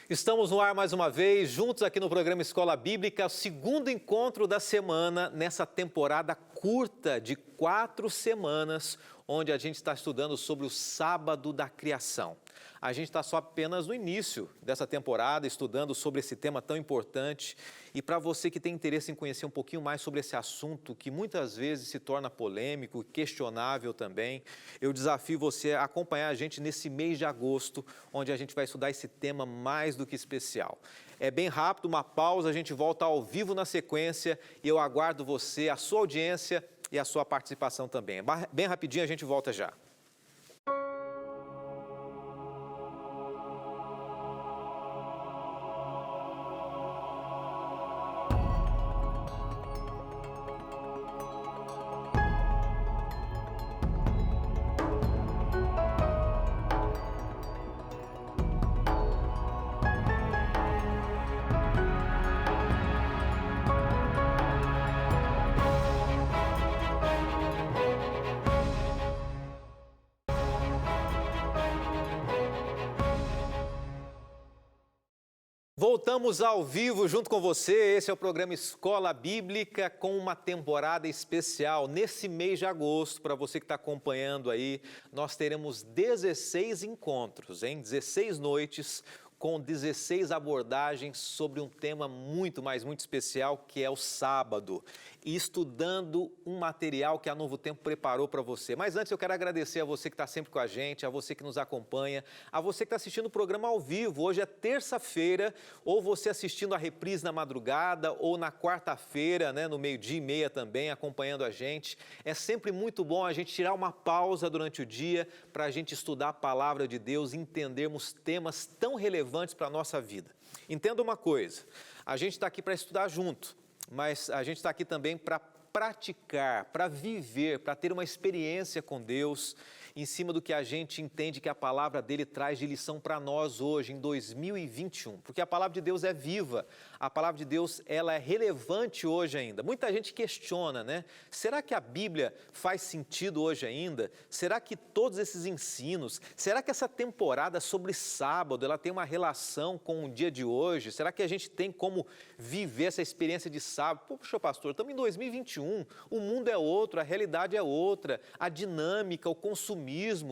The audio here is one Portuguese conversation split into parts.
Estamos no ar mais uma vez, juntos aqui no programa Escola Bíblica, o segundo encontro da semana nessa temporada curta de 4 semanas, onde a gente está estudando sobre o sábado da criação. A gente está só apenas no início dessa temporada, estudando sobre esse tema tão importante. E para você que tem interesse em conhecer um pouquinho mais sobre esse assunto, que muitas vezes se torna polêmico e questionável também, eu desafio você a acompanhar a gente nesse mês de agosto, onde a gente vai estudar esse tema mais do que especial. É bem rápido, uma pausa, a gente volta ao vivo na sequência e eu aguardo você, a sua audiência e a sua participação também. Bem rapidinho, a gente volta já. Voltamos ao vivo junto com você, esse é o programa Escola Bíblica com uma temporada especial. Nesse mês de agosto, para você que está acompanhando aí, nós teremos 16 encontros, 16 noites com 16 abordagens sobre um tema muito especial, que é o sábado. E estudando um material que a Novo Tempo preparou para você. Mas antes eu quero agradecer a você que está sempre com a gente, a você que nos acompanha, a você que está assistindo o programa ao vivo. Hoje é terça-feira, ou você assistindo a reprise na madrugada, ou na quarta-feira, né, no 12:30 também, acompanhando a gente. É sempre muito bom a gente tirar uma pausa durante o dia para a gente estudar a palavra de Deus e entendermos temas tão relevantes para a nossa vida. Entenda uma coisa, a gente está aqui para estudar junto, mas a gente está aqui também para praticar, para viver, para ter uma experiência com Deus em cima do que a gente entende que a palavra dele traz de lição para nós hoje, em 2021. Porque a palavra de Deus é viva, a palavra de Deus ela é relevante hoje ainda. Muita gente questiona, né? Será que a Bíblia faz sentido hoje ainda? Será que todos esses ensinos, será que essa temporada sobre sábado, ela tem uma relação com o dia de hoje? Será que a gente tem como viver essa experiência de sábado? Poxa, pastor, estamos em 2021, o mundo é outro, a realidade é outra, a dinâmica, o consumismo,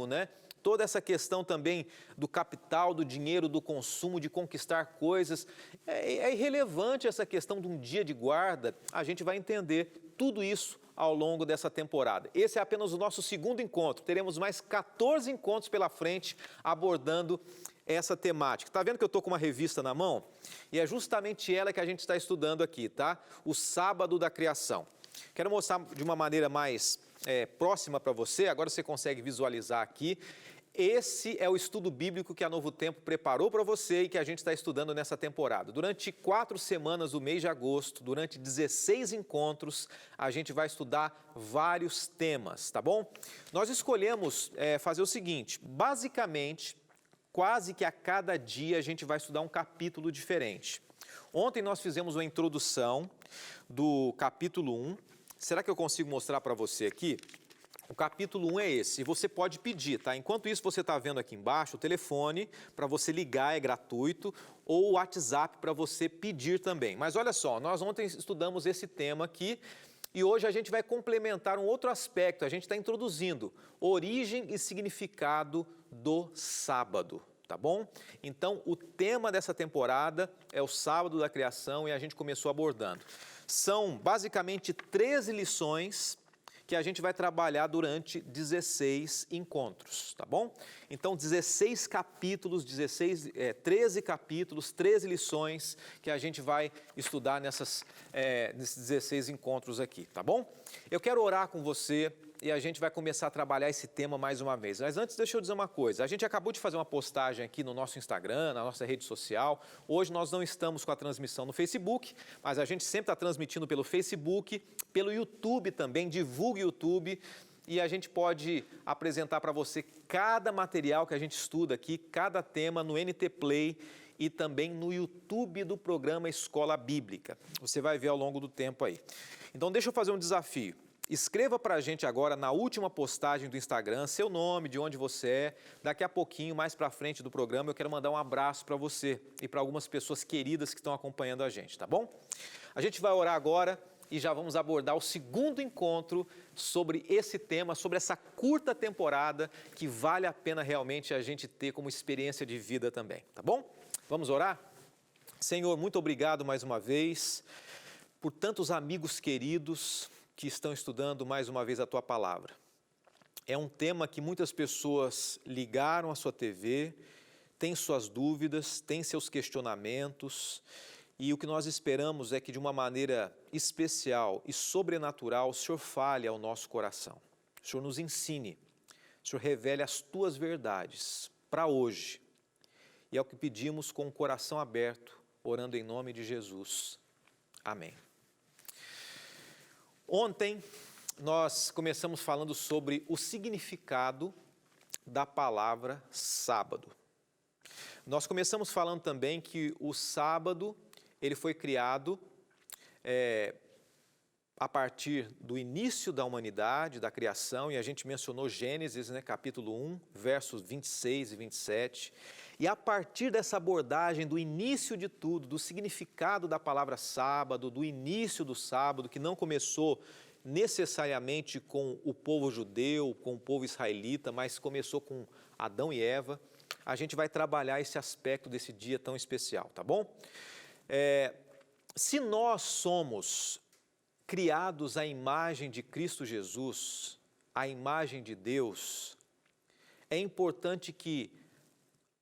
né? Toda essa questão também do capital, do dinheiro, do consumo, de conquistar coisas. É irrelevante essa questão de um dia de guarda. A gente vai entender tudo isso ao longo dessa temporada. Esse é apenas o nosso segundo encontro. Teremos mais 14 encontros pela frente abordando essa temática. Tá vendo que eu estou com uma revista na mão? E é justamente ela que a gente está estudando aqui, tá? O Sábado da Criação. Quero mostrar de uma maneira mais próxima para você, agora você consegue visualizar aqui. Esse é o estudo bíblico que a Novo Tempo preparou para você e que a gente está estudando nessa temporada. Durante 4 semanas do mês de agosto, durante 16 encontros, a gente vai estudar vários temas, tá bom? Nós escolhemos fazer o seguinte, basicamente, quase que a cada dia a gente vai estudar um capítulo diferente. Ontem nós fizemos uma introdução do capítulo 1. Será que eu consigo mostrar para você aqui? O capítulo 1 é esse, e você pode pedir, tá? Enquanto isso, você está vendo aqui embaixo o telefone para você ligar, é gratuito, ou o WhatsApp para você pedir também. Mas olha só, nós ontem estudamos esse tema aqui, e hoje a gente vai complementar um outro aspecto, a gente está introduzindo origem e significado do sábado. Tá bom? Então, o tema dessa temporada é o Sábado da Criação e a gente começou abordando. São basicamente 13 lições que a gente vai trabalhar durante 16 encontros, tá bom? Então, 16 capítulos, 13 capítulos, 13 lições que a gente vai estudar nesses 16 encontros aqui, tá bom? Eu quero orar com você e a gente vai começar a trabalhar esse tema mais uma vez. Mas antes, deixa eu dizer uma coisa. A gente acabou de fazer uma postagem aqui no nosso Instagram, na nossa rede social. Hoje nós não estamos com a transmissão no Facebook, mas a gente sempre está transmitindo pelo Facebook, pelo YouTube também, divulgue o YouTube. E a gente pode apresentar para você cada material que a gente estuda aqui, cada tema no NT Play e também no YouTube do programa Escola Bíblica. Você vai ver ao longo do tempo aí. Então, deixa eu fazer um desafio. escreva para a gente agora na última postagem do Instagram, seu nome, de onde você é. Daqui a pouquinho, mais para frente do programa, eu quero mandar um abraço para você e para algumas pessoas queridas que estão acompanhando a gente, tá bom? A gente vai orar agora e já vamos abordar o segundo encontro sobre esse tema, sobre essa curta temporada que vale a pena realmente a gente ter como experiência de vida também, tá bom? Vamos orar? Senhor, muito obrigado mais uma vez por tantos amigos queridos que estão estudando mais uma vez a Tua Palavra. É um tema que muitas pessoas ligaram à sua TV, têm suas dúvidas, têm seus questionamentos, e o que nós esperamos é que de uma maneira especial e sobrenatural o Senhor fale ao nosso coração. O Senhor nos ensine, o Senhor revele as Tuas verdades para hoje. E é o que pedimos com o coração aberto, orando em nome de Jesus. Amém. Ontem nós começamos falando sobre o significado da palavra sábado. Nós começamos falando também que o sábado ele foi criado a partir do início da humanidade, da criação, e a gente mencionou Gênesis, capítulo 1, versos 26 e 27. E a partir dessa abordagem do início de tudo, do significado da palavra sábado, do início do sábado, que não começou necessariamente com o povo judeu, com o povo israelita, mas começou com Adão e Eva, a gente vai trabalhar esse aspecto desse dia tão especial, tá bom? Se nós somos criados à imagem de Cristo Jesus, à imagem de Deus, é importante que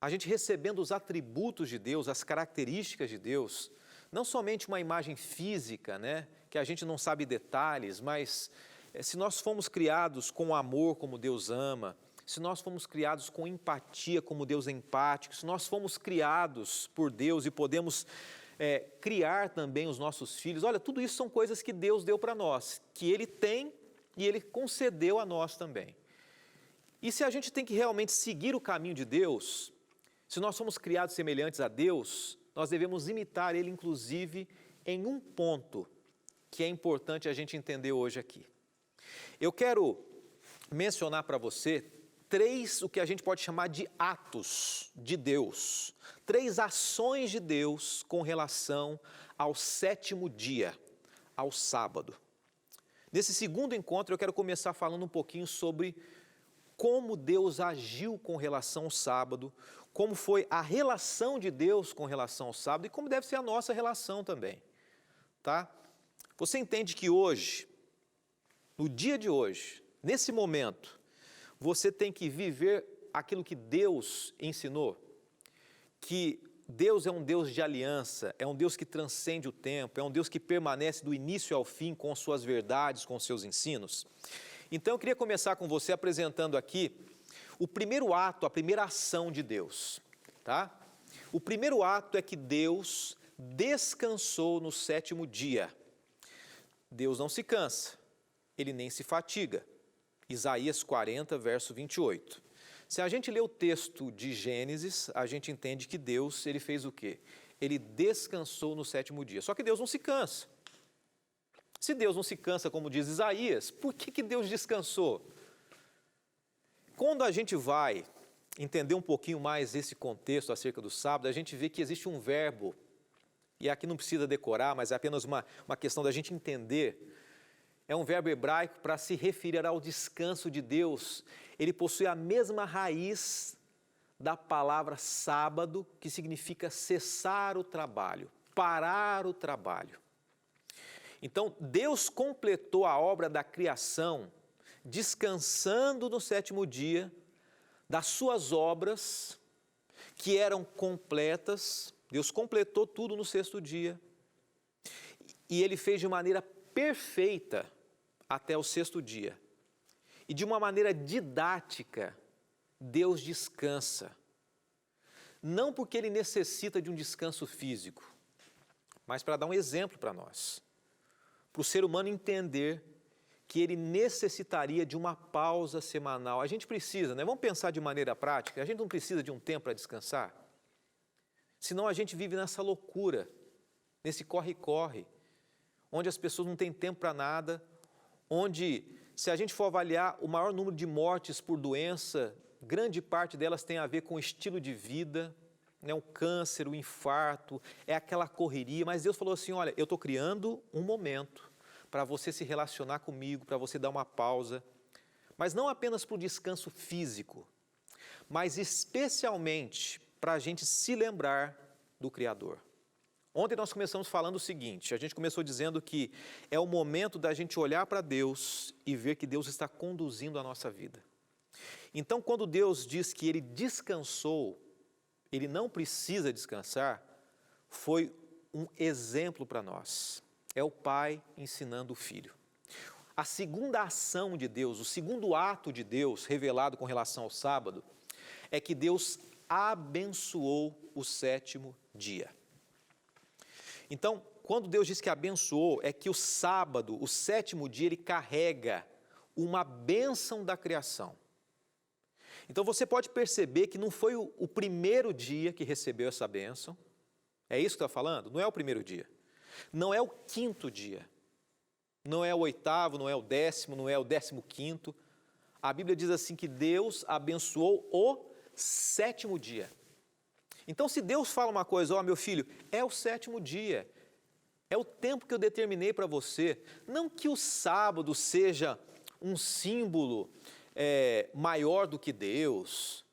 a gente recebendo os atributos de Deus, as características de Deus, não somente uma imagem física, que a gente não sabe detalhes, mas se nós fomos criados com amor como Deus ama, se nós fomos criados com empatia como Deus é empático, se nós fomos criados por Deus e podemos criar também os nossos filhos, olha, tudo isso são coisas que Deus deu para nós, que Ele tem e Ele concedeu a nós também. E se a gente tem que realmente seguir o caminho de Deus, se nós somos criados semelhantes a Deus, nós devemos imitar Ele, inclusive, em um ponto que é importante a gente entender hoje aqui. Eu quero mencionar para você o que a gente pode chamar de atos de Deus, 3 ações de Deus com relação ao 7º dia, ao sábado. Nesse segundo encontro eu quero começar falando um pouquinho sobre como Deus agiu com relação ao sábado, como foi a relação de Deus com relação ao sábado e como deve ser a nossa relação também, tá? Você entende que hoje, no dia de hoje, nesse momento, você tem que viver aquilo que Deus ensinou, que Deus é um Deus de aliança, é um Deus que transcende o tempo, é um Deus que permanece do início ao fim com suas verdades, com seus ensinos. Então eu queria começar com você apresentando aqui o primeiro ato, a primeira ação de Deus, tá? O primeiro ato é que Deus descansou no 7º dia. Deus não se cansa, Ele nem se fatiga. Isaías 40, verso 28. Se a gente lê o texto de Gênesis, a gente entende que Deus, Ele fez o quê? Ele descansou no 7º dia. Só que Deus não se cansa. Se Deus não se cansa, como diz Isaías, por que Deus descansou? Quando a gente vai entender um pouquinho mais esse contexto acerca do sábado, a gente vê que existe um verbo, e aqui não precisa decorar, mas é apenas uma questão da gente entender. É um verbo hebraico para se referir ao descanso de Deus. Ele possui a mesma raiz da palavra sábado, que significa cessar o trabalho, parar o trabalho. Então, Deus completou a obra da criação, descansando no 7º dia, das suas obras, que eram completas. Deus completou tudo no 6º dia. E Ele fez de maneira perfeita até o 6º dia. E de uma maneira didática, Deus descansa. Não porque Ele necessita de um descanso físico, mas para dar um exemplo para nós. Para o ser humano entender que ele necessitaria de uma pausa semanal. A gente precisa, Vamos pensar de maneira prática, a gente não precisa de um tempo para descansar. Senão a gente vive nessa loucura, nesse corre-corre, onde as pessoas não têm tempo para nada, onde, se a gente for avaliar o maior número de mortes por doença, grande parte delas tem a ver com o estilo de vida, né? O câncer, o infarto, é aquela correria. Mas Deus falou assim, olha, eu estou criando um momento para você se relacionar comigo, para você dar uma pausa, mas não apenas para o descanso físico, mas especialmente para a gente se lembrar do Criador. Ontem nós começamos falando o seguinte, a gente começou dizendo que é o momento da gente olhar para Deus e ver que Deus está conduzindo a nossa vida. Então, quando Deus diz que Ele descansou, Ele não precisa descansar, foi um exemplo para nós. É o pai ensinando o filho. A segunda ação de Deus, o segundo ato de Deus revelado com relação ao sábado, é que Deus abençoou o sétimo dia. Então, quando Deus diz que abençoou, é que o sábado, o sétimo dia, ele carrega uma bênção da criação. Então, você pode perceber que não foi o primeiro dia que recebeu essa bênção. É isso que está falando? Não é o primeiro dia. Não é o quinto dia. Não é o oitavo, não é o décimo, não é o 15º. A Bíblia diz assim que Deus abençoou o sétimo dia. Então, se Deus fala uma coisa, ó, meu filho, é o sétimo dia, é o tempo que eu determinei para você, não que o sábado seja um símbolo maior do que Deus,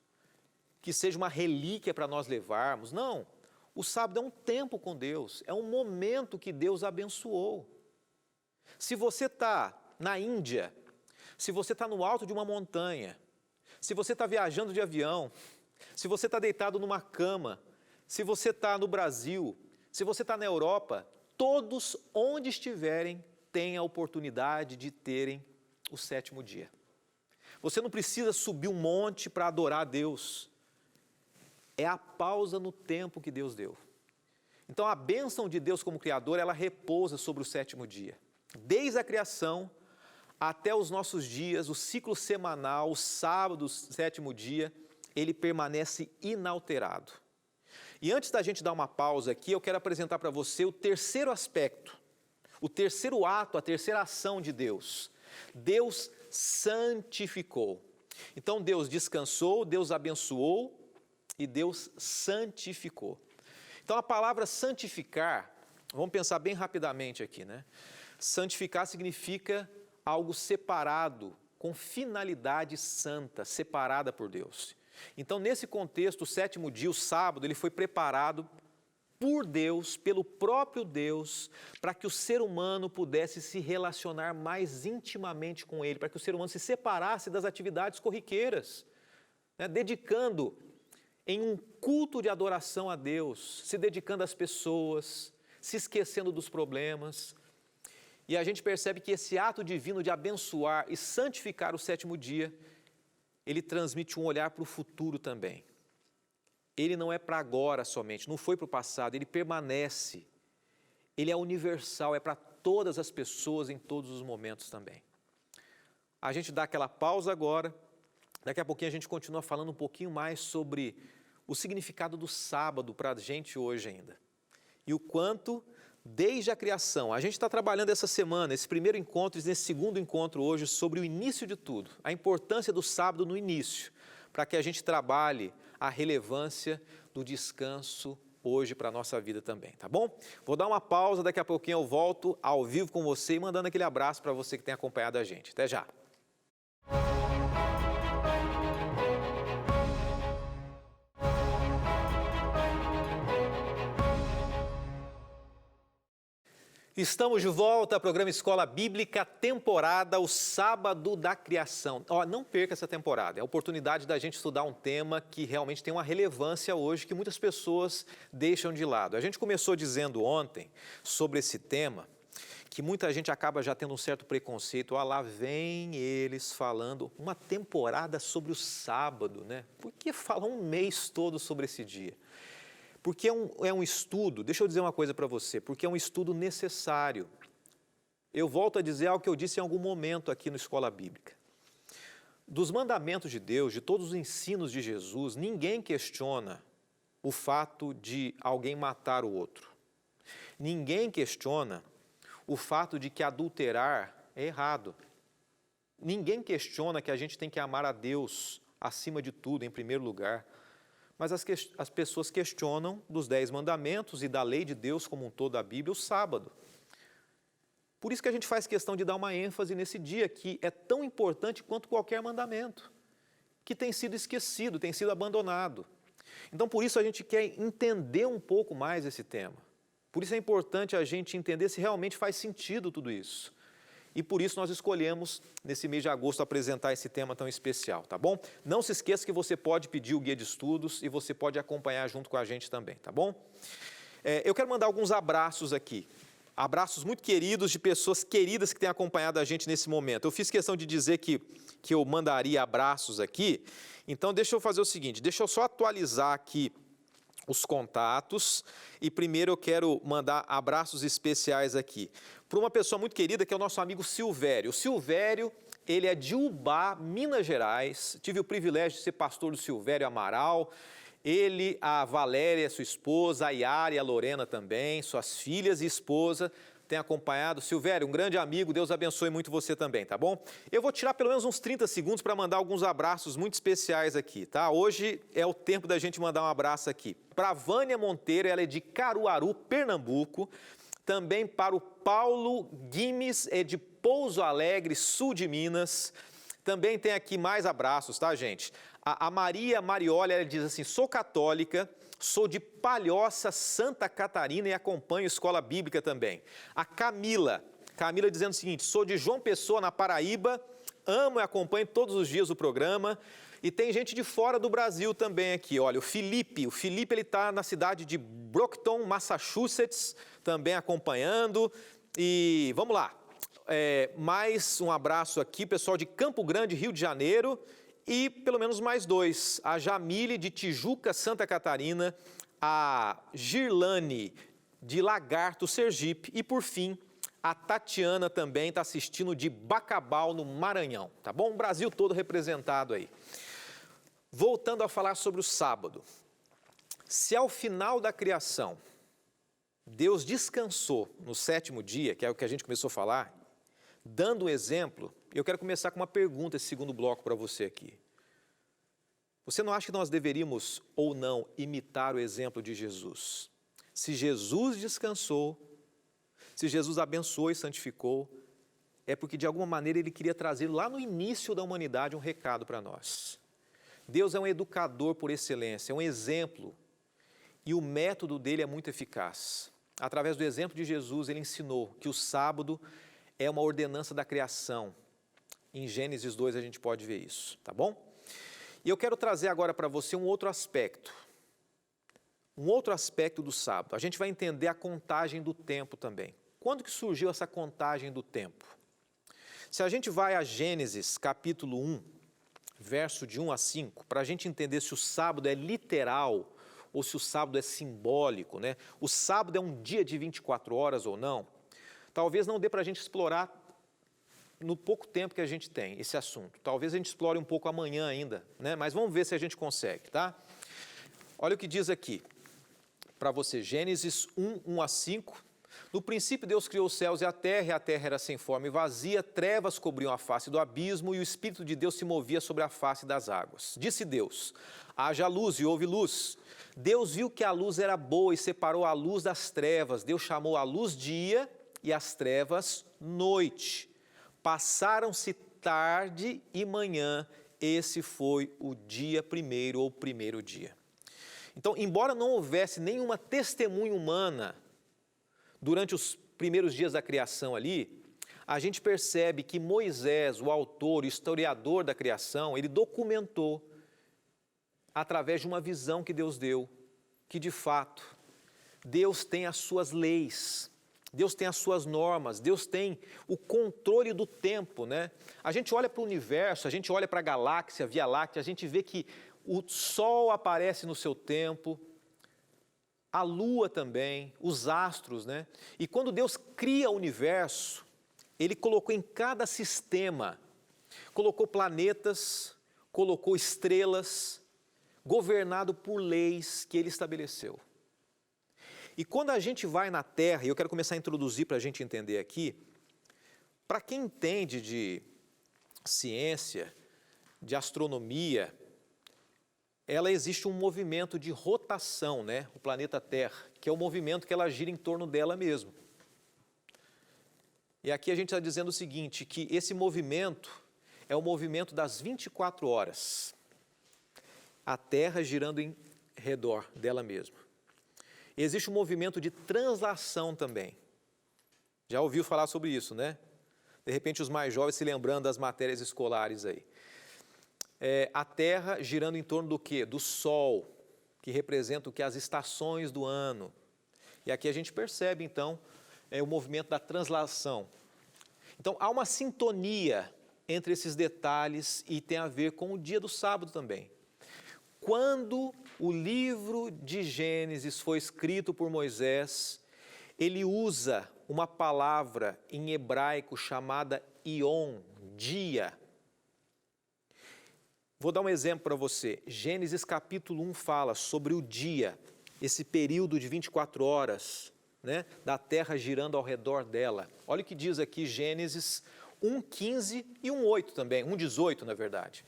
que seja uma relíquia para nós levarmos, não. O sábado é um tempo com Deus, é um momento que Deus abençoou. Se você está na Índia, se você está no alto de uma montanha, se você está viajando de avião, se você está deitado numa cama, se você está no Brasil, se você está na Europa, todos onde estiverem têm a oportunidade de terem o sétimo dia. Você não precisa subir um monte para adorar a Deus. É a pausa no tempo que Deus deu. Então a bênção de Deus como Criador, ela repousa sobre o sétimo dia. Desde a criação até os nossos dias, o ciclo semanal, o sábado, o sétimo dia, ele permanece inalterado. E antes da gente dar uma pausa aqui, eu quero apresentar para você o terceiro aspecto, o terceiro ato, a terceira ação de Deus. Deus santificou. Então Deus descansou, Deus abençoou e Deus santificou. Então a palavra santificar, vamos pensar bem rapidamente aqui, né? Santificar significa algo separado, com finalidade santa, separada por Deus. Então, nesse contexto, o sétimo dia, o sábado, ele foi preparado por Deus, pelo próprio Deus, para que o ser humano pudesse se relacionar mais intimamente com Ele, para que o ser humano se separasse das atividades corriqueiras, né, dedicando em um culto de adoração a Deus, se dedicando às pessoas, se esquecendo dos problemas. E a gente percebe que esse ato divino de abençoar e santificar o sétimo dia, ele transmite um olhar para o futuro também. Ele não é para agora somente, não foi para o passado, ele permanece. Ele é universal, é para todas as pessoas em todos os momentos também. A gente dá aquela pausa agora, daqui a pouquinho a gente continua falando um pouquinho mais sobre o significado do sábado para a gente hoje ainda. E o quanto, desde a criação, a gente está trabalhando essa semana, esse primeiro encontro e nesse segundo encontro hoje sobre o início de tudo, a importância do sábado no início, para que a gente trabalhe a relevância do descanso hoje para a nossa vida também, tá bom? Vou dar uma pausa, daqui a pouquinho eu volto ao vivo com você e mandando aquele abraço para você que tem acompanhado a gente. Até já! Estamos de volta ao programa Escola Bíblica, temporada, o Sábado da Criação. Não perca essa temporada, é a oportunidade da gente estudar um tema que realmente tem uma relevância hoje, que muitas pessoas deixam de lado. A gente começou dizendo ontem sobre esse tema, que muita gente acaba já tendo um certo preconceito. Lá vem eles falando uma temporada sobre o sábado, né? Por que falar um mês todo sobre esse dia? Porque é um estudo, deixa eu dizer uma coisa para você, porque é um estudo necessário. Eu volto a dizer algo que eu disse em algum momento aqui no Escola Bíblica. Dos mandamentos de Deus, de todos os ensinos de Jesus, ninguém questiona o fato de alguém matar o outro. Ninguém questiona o fato de que adulterar é errado. Ninguém questiona que a gente tem que amar a Deus acima de tudo, em primeiro lugar. Mas as pessoas questionam dos 10 mandamentos e da lei de Deus como um todo da Bíblia, o sábado. Por isso que a gente faz questão de dar uma ênfase nesse dia, que é tão importante quanto qualquer mandamento, que tem sido esquecido, tem sido abandonado. Então, por isso a gente quer entender um pouco mais esse tema. Por isso é importante a gente entender se realmente faz sentido tudo isso. E por isso nós escolhemos, nesse mês de agosto, apresentar esse tema tão especial, tá bom? Não se esqueça que você pode pedir o guia de estudos e você pode acompanhar junto com a gente também, tá bom? Eu quero mandar alguns abraços aqui. Abraços muito queridos de pessoas queridas que têm acompanhado a gente nesse momento. Eu fiz questão de dizer que eu mandaria abraços aqui, então deixa eu fazer o seguinte, deixa eu só atualizar aqui os contatos e primeiro eu quero mandar abraços especiais aqui para uma pessoa muito querida que é o nosso amigo Silvério. O Silvério, ele é de Ubá, Minas Gerais. Tive o privilégio de ser pastor do Silvério Amaral. Ele, a Valéria, sua esposa, a Yara e a Lorena também, suas filhas e esposa, têm acompanhado. Silvério, um grande amigo, Deus abençoe muito você também, tá bom? Eu vou tirar pelo menos uns 30 segundos para mandar alguns abraços muito especiais aqui, tá? Hoje é o tempo da gente mandar um abraço aqui. Para a Vânia Monteiro, ela é de Caruaru, Pernambuco. Também para o Paulo Guimes, é de Pouso Alegre, sul de Minas. Também tem aqui mais abraços, tá, gente? A Maria Marioli, ela diz assim, sou católica, sou de Palhoça, Santa Catarina e acompanho escola bíblica também. A Camila dizendo o seguinte, sou de João Pessoa, na Paraíba, amo e acompanho todos os dias o programa. E tem gente de fora do Brasil também aqui, olha, o Felipe ele está na cidade de Brockton, Massachusetts, também acompanhando. E vamos lá, mais um abraço aqui, pessoal de Campo Grande, Rio de Janeiro. E pelo menos mais 2, a Jamile de Tijuca, Santa Catarina, a Girlane de Lagarto, Sergipe e por fim, a Tatiana também está assistindo de Bacabal, no Maranhão, tá bom? O Brasil todo representado aí. Voltando a falar sobre o sábado. Se ao final da criação, Deus descansou no 7º dia, que é o que a gente começou a falar, dando um exemplo, eu quero começar com uma pergunta, esse segundo bloco para você aqui. Você não acha que nós deveríamos ou não imitar o exemplo de Jesus? Se Jesus descansou, se Jesus abençoou e santificou, é porque de alguma maneira Ele queria trazer lá no início da humanidade um recado para nós. Deus é um educador por excelência, é um exemplo, e o método dele é muito eficaz. Através do exemplo de Jesus, Ele ensinou que o sábado é uma ordenança da criação. Em Gênesis 2 a gente pode ver isso, tá bom? E eu quero trazer agora para você um outro aspecto do sábado. A gente vai entender a contagem do tempo também. Quando que surgiu essa contagem do tempo? Se a gente vai a Gênesis capítulo 1, verso de 1 a 5, para a gente entender se o sábado é literal ou se o sábado é simbólico, né? O sábado é um dia de 24 horas ou não? Talvez não dê para a gente explorar no pouco tempo que a gente tem esse assunto. Talvez a gente explore um pouco amanhã ainda, né? Mas vamos ver se a gente consegue, tá? Olha o que diz aqui para você, Gênesis 1, 1 a 5. No princípio Deus criou os céus e a terra era sem forma e vazia, trevas cobriam a face do abismo e o Espírito de Deus se movia sobre a face das águas. Disse Deus, haja luz e houve luz. Deus viu que a luz era boa e separou a luz das trevas. Deus chamou a luz dia e as trevas noite. Passaram-se tarde e manhã, esse foi o dia primeiro ou primeiro dia. Então, embora não houvesse nenhuma testemunha humana durante os primeiros dias da criação ali, a gente percebe que Moisés, o autor, o historiador da criação, ele documentou através de uma visão que Deus deu, que de fato, Deus tem as suas leis, Deus tem as suas normas, Deus tem o controle do tempo, né? A gente olha para o universo, a gente olha para a galáxia, Via Láctea, a gente vê que o Sol aparece no seu tempo, a Lua também, os astros, né? E quando Deus cria o universo, Ele colocou em cada sistema, colocou planetas, colocou estrelas, governado por leis que Ele estabeleceu. E quando a gente vai na Terra, e eu quero começar a introduzir para a gente entender aqui, para quem entende de ciência, de astronomia, existe um movimento de rotação, né? O planeta Terra, que é o movimento que ela gira em torno dela mesmo. E aqui a gente está dizendo o seguinte, que esse movimento é o movimento das 24 horas. A Terra girando em redor dela mesma. Existe um movimento de translação também. Já ouviu falar sobre isso, né? De repente os mais jovens se lembrando das matérias escolares aí. A Terra girando em torno do quê? Do Sol, que representa o que? As estações do ano. E aqui a gente percebe, então, o movimento da translação. Então, há uma sintonia entre esses detalhes e tem a ver com o dia do sábado também. Quando o livro de Gênesis foi escrito por Moisés, ele usa uma palavra em hebraico chamada Yom, dia. Vou dar um exemplo para você. Gênesis capítulo 1 fala sobre o dia, esse período de 24 horas, né, da terra girando ao redor dela. Olha o que diz aqui Gênesis 1:15 e 1:8 também, 1:18 na verdade.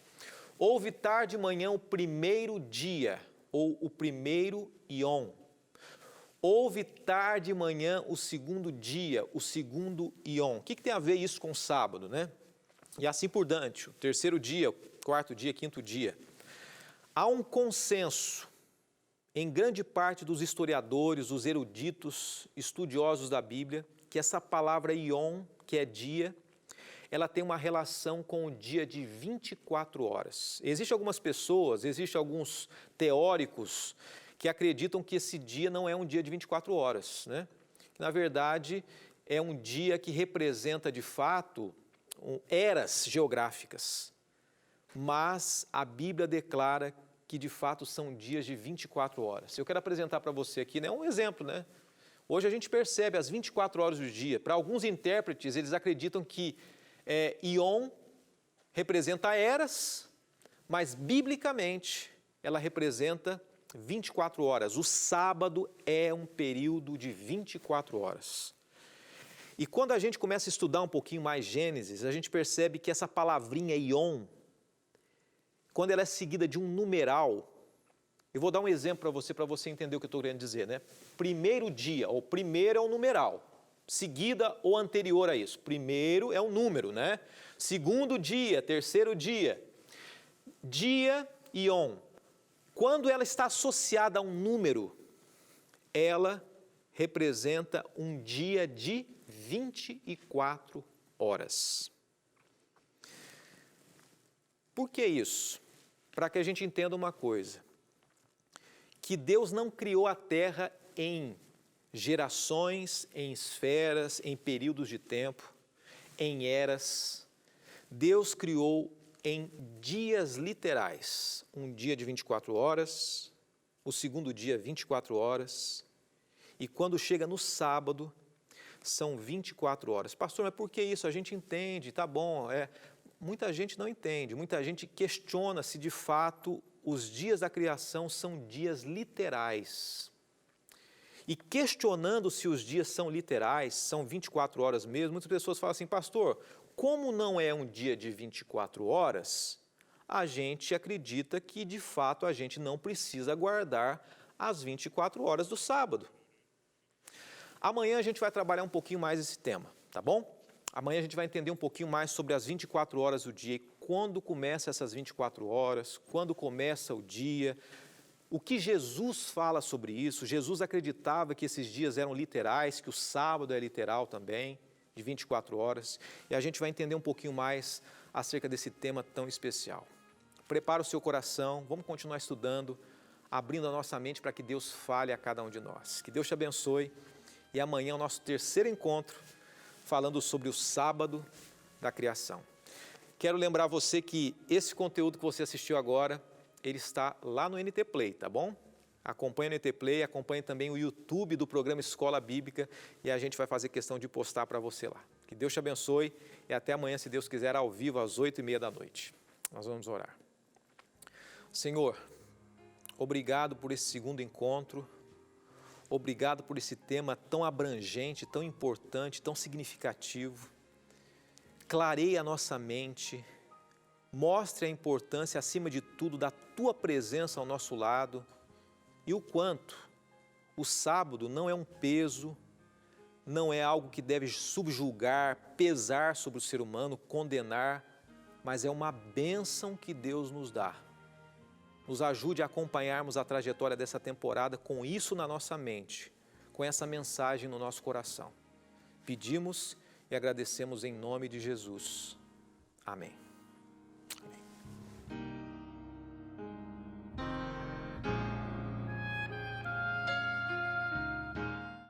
Houve tarde de manhã o primeiro dia, ou o primeiro Yom. Houve tarde de manhã o segundo dia, o segundo Yom. O que tem a ver isso com o sábado, né? E assim por diante, o terceiro dia, o quarto dia, quinto dia. Há um consenso em grande parte dos historiadores, os eruditos, estudiosos da Bíblia, que essa palavra Yom, que é dia, ela tem uma relação com o dia de 24 horas. Existem algumas pessoas, existem alguns teóricos que acreditam que esse dia não é um dia de 24 horas, né? Na verdade, é um dia que representa, de fato, eras geográficas. Mas a Bíblia declara que, de fato, são dias de 24 horas. Eu quero apresentar para você aqui, né, um exemplo, né? Hoje a gente percebe as 24 horas do dia. Para alguns intérpretes, eles acreditam que Yom representa eras, mas biblicamente ela representa 24 horas. O sábado é um período de 24 horas. E quando a gente começa a estudar um pouquinho mais Gênesis, a gente percebe que essa palavrinha Yom, quando ela é seguida de um numeral, eu vou dar um exemplo para você entender o que eu estou querendo dizer, né? Primeiro dia, ou primeiro é um numeral. Seguida ou anterior a isso. Primeiro é um número, né? Segundo dia, terceiro dia. Dia Yom. Quando ela está associada a um número, ela representa um dia de 24 horas. Por que isso? Para que a gente entenda uma coisa. Que Deus não criou a terra em gerações, em esferas, em períodos de tempo, em eras. Deus criou em dias literais. Um dia de 24 horas, o segundo dia 24 horas, e quando chega no sábado, são 24 horas. Pastor, mas por que isso? A gente entende, tá bom, muita gente não entende, muita gente questiona se de fato os dias da criação são dias literais. E questionando se os dias são literais, são 24 horas mesmo, muitas pessoas falam assim, pastor, como não é um dia de 24 horas, a gente acredita que de fato a gente não precisa guardar as 24 horas do sábado. Amanhã a gente vai trabalhar um pouquinho mais esse tema, tá bom? Amanhã a gente vai entender um pouquinho mais sobre as 24 horas do dia, quando começam essas 24 horas, quando começa o dia, o que Jesus fala sobre isso. Jesus acreditava que esses dias eram literais, que o sábado é literal também, de 24 horas, e a gente vai entender um pouquinho mais acerca desse tema tão especial. Prepara o seu coração, vamos continuar estudando, abrindo a nossa mente para que Deus fale a cada um de nós. Que Deus te abençoe, e amanhã é o nosso terceiro encontro, falando sobre o sábado da criação. Quero lembrar você que esse conteúdo que você assistiu agora, ele está lá no NT Play, tá bom? Acompanhe o NT Play, acompanhe também o YouTube do programa Escola Bíblica e a gente vai fazer questão de postar para você lá. Que Deus te abençoe e até amanhã, se Deus quiser, ao vivo às 8h30. Nós vamos orar. Senhor, obrigado por esse segundo encontro, obrigado por esse tema tão abrangente, tão importante, tão significativo. Clareia a nossa mente, Mostre a importância, acima de tudo, da Tua presença ao nosso lado e o quanto o sábado não é um peso, não é algo que deve subjugar, pesar sobre o ser humano, condenar, mas é uma bênção que Deus nos dá. Nos ajude a acompanharmos a trajetória dessa temporada com isso na nossa mente, com essa mensagem no nosso coração. Pedimos e agradecemos em nome de Jesus. Amém.